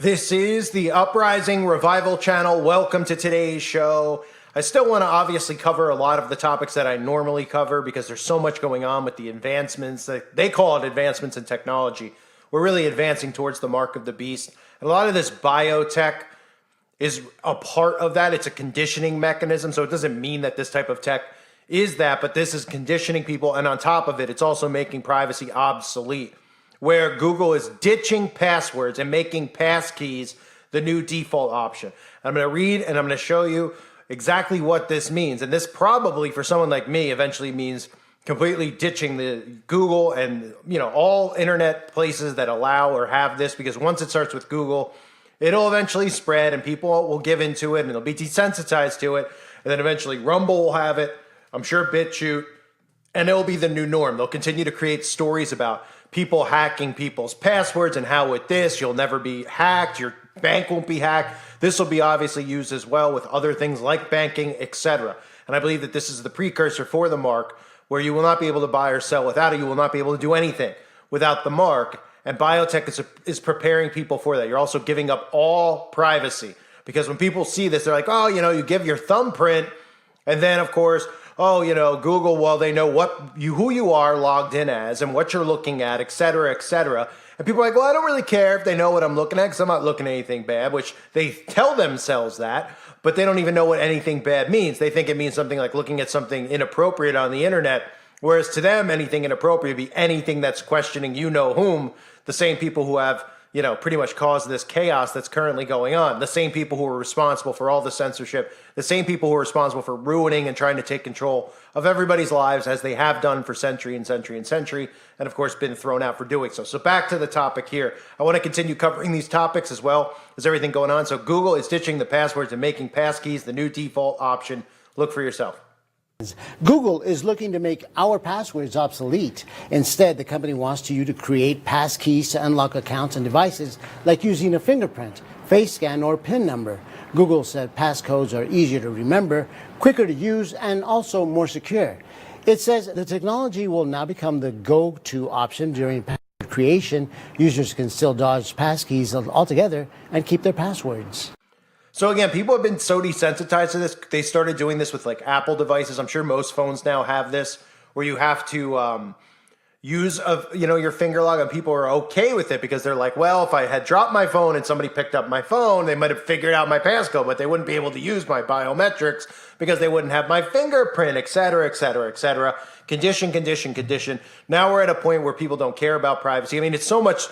This is the Uprising Revival channel. Welcome to today's show. I still want to obviously cover a lot of the topics that I normally cover because there's so much going on with the advancements. They call it advancements in technology. We're really advancing towards the mark of the beast. And a lot of this biotech is a part of that. It's a conditioning mechanism, so it doesn't mean that this type of tech is that, but this is conditioning people, and on top of it, it's also making privacy obsolete, where Google is ditching passwords and making passkeys the new default option. I'm going to read and I'm going to show you exactly what this means. And this probably, for someone like me, eventually means completely ditching the Google and all internet places that allow or have this, because once it starts with Google, it'll eventually spread and people will give into it and they'll be desensitized to it. And then eventually Rumble will have it. I'm sure BitChute. And it'll be the new norm. They'll continue to create stories about people hacking people's passwords and how with this, you'll never be hacked, your bank won't be hacked. This will be obviously used as well with other things like banking, etc. And I believe that this is the precursor for the mark, where you will not be able to buy or sell without it. You will not be able to do anything without the mark. And biotech is preparing people for that. You're also giving up all privacy, because when people see this, they're like, oh, you give your thumbprint, and then of course, oh, Google, well, they know who you are logged in as and what you're looking at, et cetera, et cetera. And people are like, well, I don't really care if they know what I'm looking at because I'm not looking at anything bad, which they tell themselves that, but they don't even know what anything bad means. They think it means something like looking at something inappropriate on the internet, whereas to them, anything inappropriate would be anything that's questioning whom, the same people who have pretty much caused this chaos that's currently going on. The same people who are responsible for all the censorship, the same people who are responsible for ruining and trying to take control of everybody's lives, as they have done for century and century and century, and of course been thrown out for doing so. So back to the topic here. I want to continue covering these topics as well as everything going on. So Google is ditching the passwords and making passkeys the new default option. Look for yourself. Google is looking to make our passwords obsolete. Instead, the company wants you to create passkeys to unlock accounts and devices, like using a fingerprint, face scan, or PIN number. Google said passcodes are easier to remember, quicker to use, and also more secure. It says the technology will now become the go-to option during password creation. Users can still dodge passkeys altogether and keep their passwords. So again, people have been so desensitized to this. They started doing this with like Apple devices. I'm sure most phones now have this, where you have to use your finger log, and people are okay with it because they're like, well, if I had dropped my phone and somebody picked up my phone, they might have figured out my passcode, but they wouldn't be able to use my biometrics because they wouldn't have my fingerprint, et cetera, et cetera, et cetera. Condition, condition, condition. Now we're at a point where people don't care about privacy. I mean, it's so much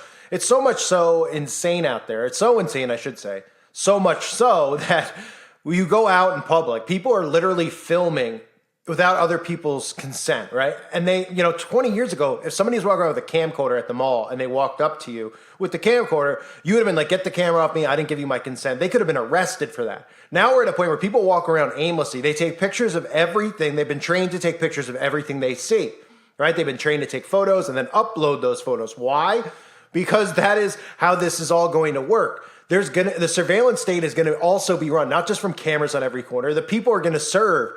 so insane out there. It's so insane, I should say. So much so that when you go out in public, people are literally filming without other people's consent, right? And they, 20 years ago, if somebody was walking around with a camcorder at the mall and they walked up to you with the camcorder, you would have been like, get the camera off me, I didn't give you my consent. They could have been arrested for that. Now we're at a point where people walk around aimlessly. They take pictures of everything. They've been trained to take pictures of everything they see, right? They've been trained to take photos and then upload those photos. Why? Because that is how this is all going to work. The surveillance state is going to also be run, not just from cameras on every corner. The people are going to serve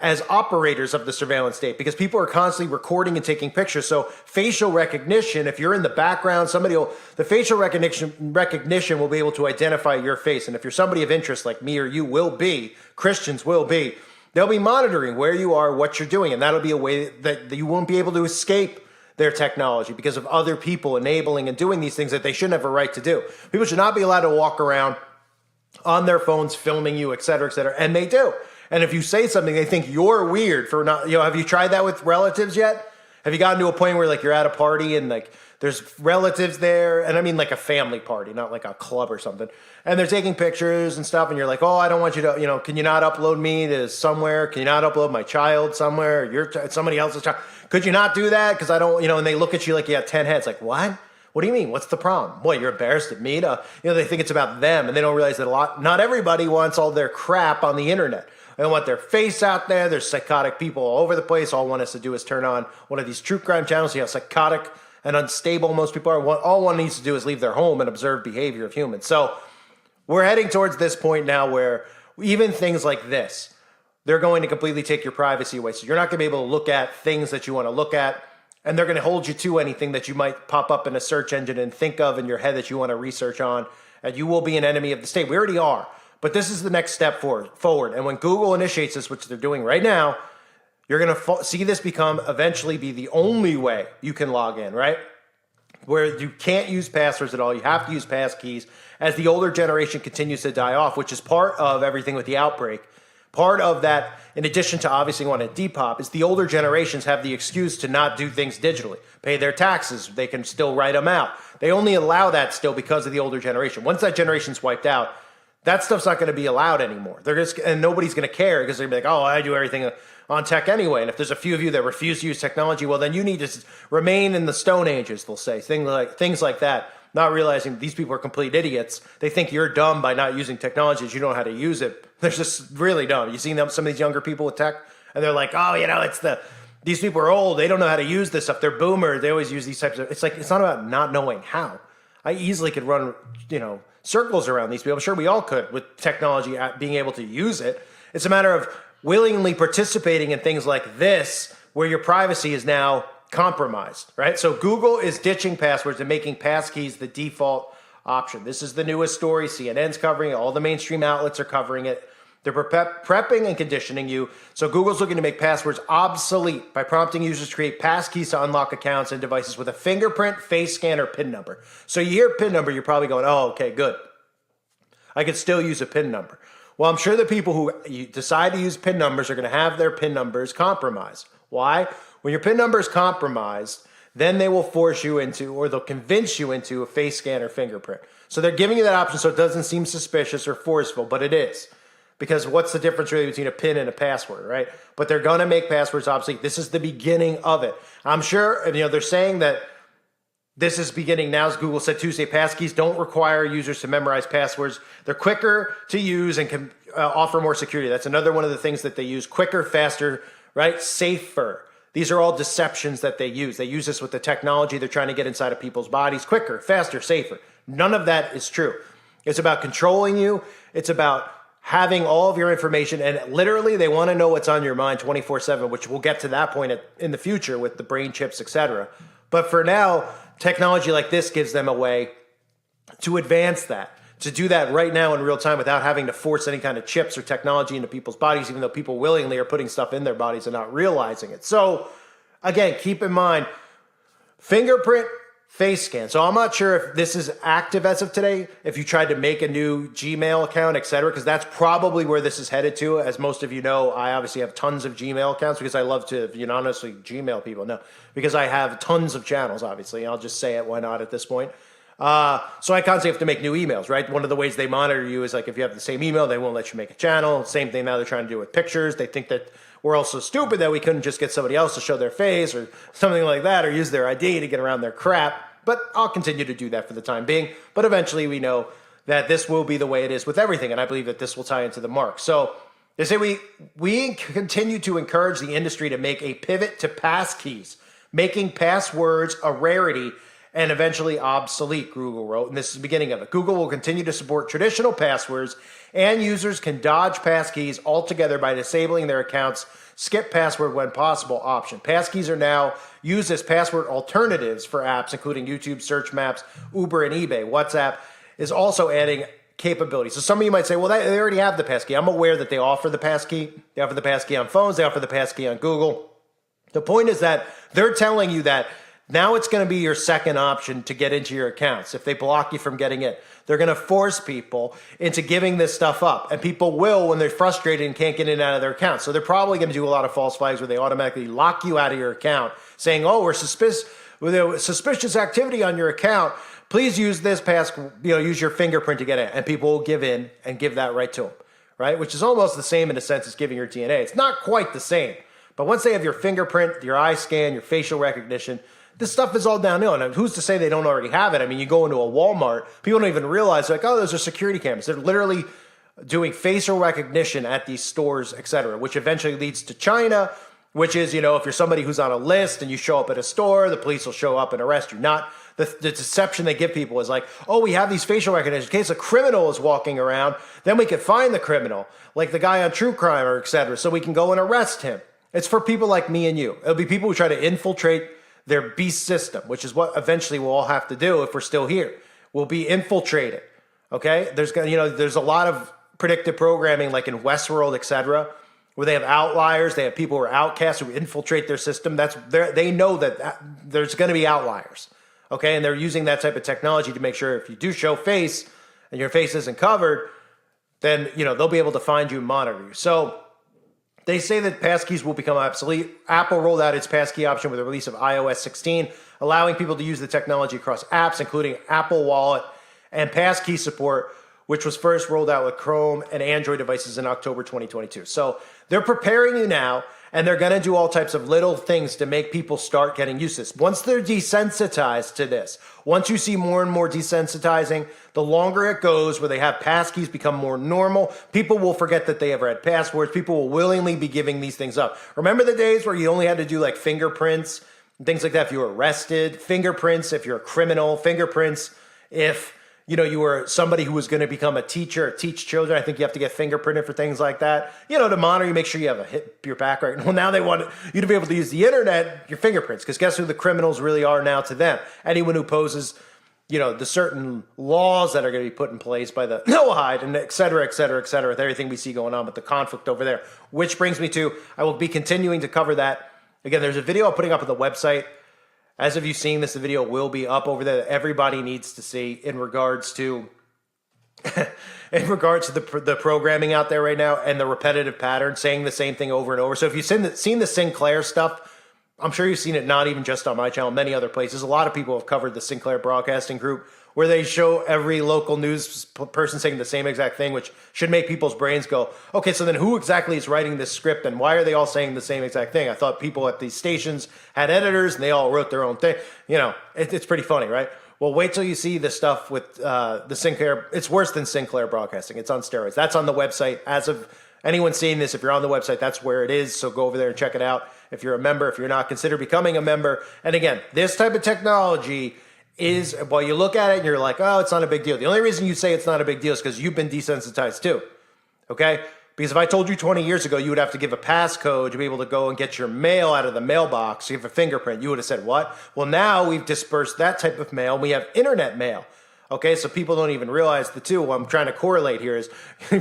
as operators of the surveillance state, because people are constantly recording and taking pictures. So facial recognition, if you're in the background, the facial recognition will be able to identify your face. And if you're somebody of interest like me or you will be, Christians will be, they'll be monitoring where you are, what you're doing. And that'll be a way that you won't be able to escape their technology because of other people enabling and doing these things that they shouldn't have a right to do. People should not be allowed to walk around on their phones filming you, et cetera, and they do. And if you say something, they think you're weird for not, have you tried that with relatives yet? Have you gotten to a point where like you're at a party and like there's relatives there, and I mean like a family party, not like a club or something, and they're taking pictures and stuff, and you're like, oh, I don't want you to, can you not upload me to somewhere? Can you not upload my child somewhere? Somebody else's child? Could you not do that? Because I don't, and they look at you like you have 10 heads. Like, what? What do you mean? What's the problem? Boy, you're embarrassed at me to, they think it's about them, and they don't realize that not everybody wants all their crap on the internet. They don't want their face out there. There's psychotic people all over the place. All one has to do is turn on one of these true crime channels. See how psychotic and unstable most people are. All one needs to do is leave their home and observe behavior of humans. So we're heading towards this point now where even things like this, they're going to completely take your privacy away. So you're not going to be able to look at things that you want to look at. And they're going to hold you to anything that you might pop up in a search engine and think of in your head that you want to research on. and you will be an enemy of the state. We already are. But this is the next step forward. And when Google initiates this, which they're doing right now, you're going to see this eventually be the only way you can log in, right? Where you can't use passwords at all. You have to use passkeys as the older generation continues to die off, which is part of everything with the outbreak. Part of that, in addition to obviously wanting depop, is the older generations have the excuse to not do things digitally. Pay their taxes. They can still write them out. They only allow that still because of the older generation. Once that generation's wiped out, that stuff's not going to be allowed anymore. And nobody's going to care because they're going to be like, oh, I do everything on tech anyway. And if there's a few of you that refuse to use technology, well, then you need to remain in the Stone Ages, they'll say. Things like that. Not realizing these people are complete idiots. They think you're dumb by not using technology as you don't know how to use it. They're just really dumb. You seen some of these younger people with tech, and they're like, oh, these people are old. They don't know how to use this stuff. They're boomers. They always use these types of, it's like, it's not about not knowing how. I easily could run, circles around these people. I'm sure we all could with technology being able to use it. It's a matter of willingly participating in things like this, where your privacy is now compromised, right? So Google is ditching passwords and making passkeys the default option. This is the newest story. CNN's covering it. All the mainstream outlets are covering it. They're prepping and conditioning you. So Google's looking to make passwords obsolete by prompting users to create passkeys to unlock accounts and devices with a fingerprint, face scan, or PIN number. So you hear PIN number, you're probably going, oh, okay, good. I could still use a PIN number. Well, I'm sure the people who decide to use PIN numbers are going to have their PIN numbers compromised. Why? When your PIN number is compromised, then they will force you into, or they'll convince you into, a face scan or fingerprint. So they're giving you that option so it doesn't seem suspicious or forceful, but it is. Because what's the difference really between a PIN and a password, right? But they're going to make passwords obsolete. This is the beginning of it. I'm sure, they're saying that this is beginning now, as Google said Tuesday. Passkeys don't require users to memorize passwords. They're quicker to use and can offer more security. That's another one of the things that they use. Quicker, faster, right? Safer. These are all deceptions that they use. They use this with the technology they're trying to get inside of people's bodies. Quicker, faster, safer. None of that is true. It's about controlling you. It's about having all of your information, and literally they want to know what's on your mind 24/7, which we'll get to that point in the future with the brain chips, etc. But for now, technology like this gives them a way to advance that, to do that right now in real time without having to force any kind of chips or technology into people's bodies, even though people willingly are putting stuff in their bodies and not realizing it. So again, keep in mind, fingerprint, face scan. So I'm not sure if this is active as of today, if you tried to make a new Gmail account, etc., because that's probably where this is headed to. As most of you know, I obviously have tons of Gmail accounts because I love to, honestly, Gmail people. No, because I have tons of channels, obviously. I'll just say it, why not at this point? So I constantly have to make new emails, right? One of the ways they monitor you is like if you have the same email, they won't let you make a channel. Same thing now they're trying to do with pictures. They think that we're all so stupid that we couldn't just get somebody else to show their face or something like that, or use their ID to get around their crap. But I'll continue to do that for the time being. But eventually we know that this will be the way it is with everything. And I believe that this will tie into the mark. So they say we continue to encourage the industry to make a pivot to passkeys, making passwords a rarity and eventually obsolete, Google wrote. And this is the beginning of it. Google will continue to support traditional passwords, and users can dodge passkeys altogether by disabling their account's skip password when possible option. Passkeys are now used as password alternatives for apps, including YouTube, Search Maps, Uber, and eBay. WhatsApp is also adding capabilities. So some of you might say, well, they already have the passkey. I'm aware that they offer the passkey. They offer the passkey on phones. They offer the passkey on Google. The point is that they're telling you that now it's going to be your second option to get into your accounts. If they block you from getting it, they're going to force people into giving this stuff up. And people will when they're frustrated and can't get in and out of their accounts. So they're probably going to do a lot of false flags where they automatically lock you out of your account, saying, oh, we're suspicious activity on your account. Please use this use your fingerprint to get in. And people will give in and give that right to them, right? Which is almost the same in a sense as giving your DNA. It's not quite the same. But once they have your fingerprint, your eye scan, your facial recognition, this stuff is all downhill. And who's to say they don't already have it? I mean, you go into a Walmart, people don't even realize, like, oh, those are security cameras. They're literally doing facial recognition at these stores, et cetera, which eventually leads to China, which is, if you're somebody who's on a list and you show up at a store, the police will show up and arrest you. Not the deception they give people is like, oh, we have these facial recognition. In case a criminal is walking around, then we can find the criminal, like the guy on True Crime or et cetera, so we can go and arrest him. It's for people like me and you. It'll be people who try to infiltrate their beast system, which is what eventually we'll all have to do if we're still here. We'll be infiltrated, Okay, there's a lot of predictive programming like in Westworld, etc., where they have outliers, they have people who are outcasts who infiltrate their system. They know that there's going to be outliers. Okay, and they're using that type of technology to make sure if you do show face and your face isn't covered, then they'll be able to find you and monitor you. So they say that passkeys will become obsolete. Apple rolled out its passkey option with the release of iOS 16, allowing people to use the technology across apps, including Apple Wallet and passkey support, which was first rolled out with Chrome and Android devices in October 2022. So they're preparing you now, and they're going to do all types of little things to make people start getting used to this. Once they're desensitized to this, once you see more and more desensitizing, the longer it goes where they have passkeys become more normal, people will forget that they ever had passwords. People will willingly be giving these things up. Remember the days where you only had to do like fingerprints and things like that if you were arrested, fingerprints if you're a criminal, fingerprints if you were somebody who was going to become a teacher or teach children. I think you have to get fingerprinted for things like that, to monitor you, make sure you have your back right. Well, now they want you to be able to use the internet, your fingerprints, because guess who the criminals really are now to them? Anyone who poses, the certain laws that are going to be put in place by the no-hide and et cetera, et cetera, et cetera, with everything we see going on with the conflict over there. Which brings me to, I will be continuing to cover that. Again, there's a video I'm putting up on the website. As of you seeing this, the video will be up over there that everybody needs to see in regards to the programming out there right now and the repetitive pattern, saying the same thing over and over. So if you've seen the Sinclair stuff, I'm sure you've seen it not even just on my channel, many other places. A lot of people have covered the Sinclair Broadcasting Group, where they show every local news person saying the same exact thing, which should make people's brains go, okay, so then who exactly is writing this script and why are they all saying the same exact thing? I thought people at these stations had editors and they all wrote their own thing. It's pretty funny, right? Well, wait till you see the stuff with the Sinclair. It's worse than Sinclair Broadcasting. It's on steroids. That's on the website. As of anyone seeing this, if you're on the website, that's where it is. So go over there and check it out. If you're a member, if you're not, consider becoming a member. And again, this type of technology is, while you look at it and you're like, oh, it's not a big deal. The only reason you say it's not a big deal is because you've been desensitized too. Okay? Because if I told you 20 years ago you would have to give a passcode to be able to go and get your mail out of the mailbox, you have a fingerprint, you would have said, what? Well, now we've dispersed that type of mail. We have internet mail. Okay, so people don't even realize the two. What I'm trying to correlate here is,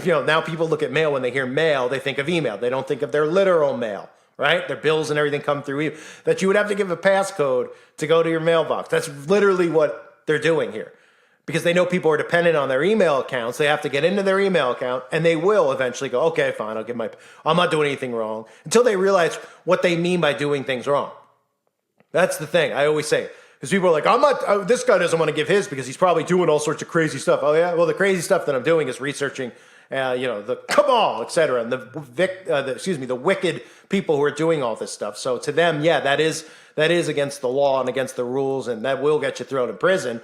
now people look at mail. When they hear mail, they think of email. They don't think of their literal mail. Right? Their bills and everything come through you. That you would have to give a passcode to go to your mailbox. That's literally what they're doing here. Because they know people are dependent on their email accounts. They have to get into their email account and they will eventually go, okay, fine, I'm not doing anything wrong. Until they realize what they mean by doing things wrong. That's the thing. I always say, because people are like, this guy doesn't want to give his because he's probably doing all sorts of crazy stuff. Oh yeah? Well, the crazy stuff that I'm doing is researching the cabal, etc., and the wicked people who are doing all this stuff. So to them, yeah, that is against the law and against the rules, and that will get you thrown in prison.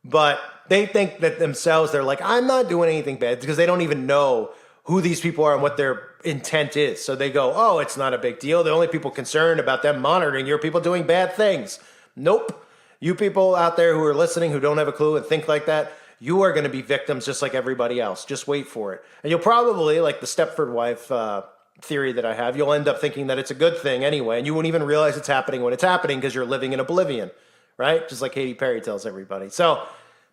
But they think that themselves, they're like, I'm not doing anything bad, because they don't even know who these people are and what their intent is. So they go, oh, it's not a big deal. The only people concerned about them monitoring you are people doing bad things. Nope. You people out there who are listening who don't have a clue and think like that, you are going to be victims just like everybody else. Just wait for it. And you'll probably, like the Stepford wife theory that I have, you'll end up thinking that it's a good thing anyway, and you won't even realize it's happening when it's happening because you're living in oblivion, right? Just like Katy Perry tells everybody. So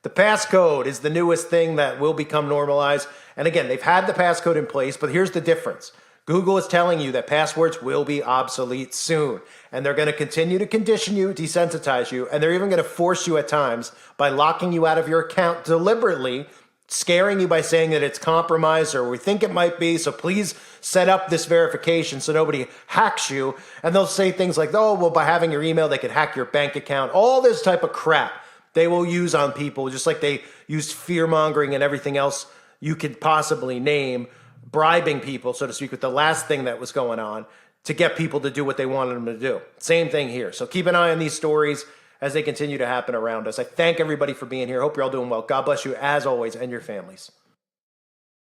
the passcode is the newest thing that will become normalized. And again, they've had the passcode in place, but here's the difference. Google is telling you that passwords will be obsolete soon, and they're going to continue to condition you, desensitize you, and they're even going to force you at times by locking you out of your account deliberately, scaring you by saying that it's compromised or we think it might be, so please set up this verification so nobody hacks you. And they'll say things like, oh, well, by having your email, they could hack your bank account. All this type of crap they will use on people, just like they used fear-mongering and everything else you could possibly name, bribing people, so to speak, with the last thing that was going on to get people to do what they wanted them to do. Same thing here. So keep an eye on these stories as they continue to happen around us. I thank everybody for being here. Hope you're all doing well. God bless you as always and your families.